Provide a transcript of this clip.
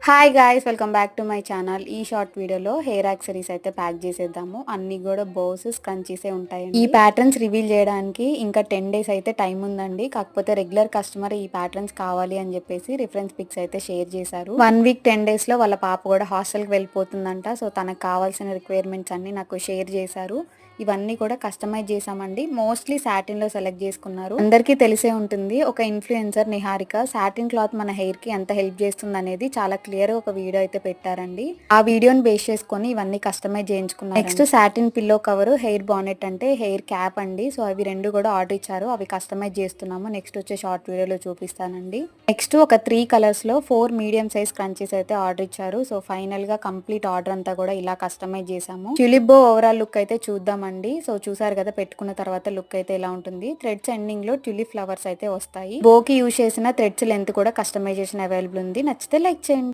Hi guys welcome back to my channel. ఈ short వీడియోలో hair accessories అయితే pack చేసేద్దాము. అన్ని కూడా బోస్ స్క్రంచీసే ఉంటాయండి. ఈ ప్యాటర్న్స్ రివీల్ చేయడానికి ఇంకా 10 డేస్ అయితే టైం ఉందండి. కాకపోతే రెగ్యులర్ కస్టమర్ ఈ ప్యాటర్న్స్ కావాలి అని చెప్పేసి రిఫరెన్స్ పిక్స్ అయితే షేర్ చేశారు. 1 వీక్ 10 డేస్ లో వాళ్ళ పాప కూడా హాస్టల్కి వెళ్ళిపోతుందంట. సో తనకు కావాల్సిన రిక్వైర్మెంట్స్ అన్ని నాకు షేర్ చేశారు. ఇవన్నీ కూడా కస్టమైజ్ చేసామండి. మోస్ట్లీ సాటిన్ లో సెలెక్ట్ చేసుకున్నారు. అందరికీ తెలిసే ఉంటుంది, ఒక ఇన్ఫ్లుయెన్సర్ నిహారిక సాటిన్ క్లాత్ మన హెయిర్ కి ఎంత హెల్ప్ చేస్తుంది అనేది చాలా క్లియర్ ఒక వీడియో అయితే పెట్టారండి. ఆ వీడియోని బేస్ చేసుకొని ఇవన్నీ కస్టమైజ్ చేయించుకున్నారు. Next satin pillow cover, hair bonnet అంటే హెయిర్ క్యాప్ అండి. సో అవి రెండు కూడా ఆర్డర్ ఇచ్చారు, అవి కస్టమైజ్ చేస్తున్నాము. నెక్స్ట్ వచ్చే షార్ట్ వీడియోలో చూపిస్తానండి. నెక్స్ట్ ఒక 3 కలర్స్ లో 4 మీడియం సైజ్ క్రంచీస్ అయితే ఆర్డర్ ఇచ్చారు. సో ఫైనల్ గా కంప్లీట్ ఆర్డర్ అంతా కూడా ఇలా కస్టమైజ్ చేసాము. ట్యూలిప్ బో ఓవరాల్ లుక్ అయితే చూద్దామండి. సో చూసారు కదా, పెట్టుకున్న తర్వాత లుక్ అయితే ఎలా ఉంటుంది. థ్రెడ్స్ ఎండింగ్ లో ట్యూలిప్ ఫ్లవర్స్ అయితే వస్తాయి. బోకి యూజ్ చేసిన థ్రెడ్స్ లెంత్ కూడా కస్టమైజేషన్ అవైలబుల్ ఉంది. నచ్చితే లైక్ చేయండి.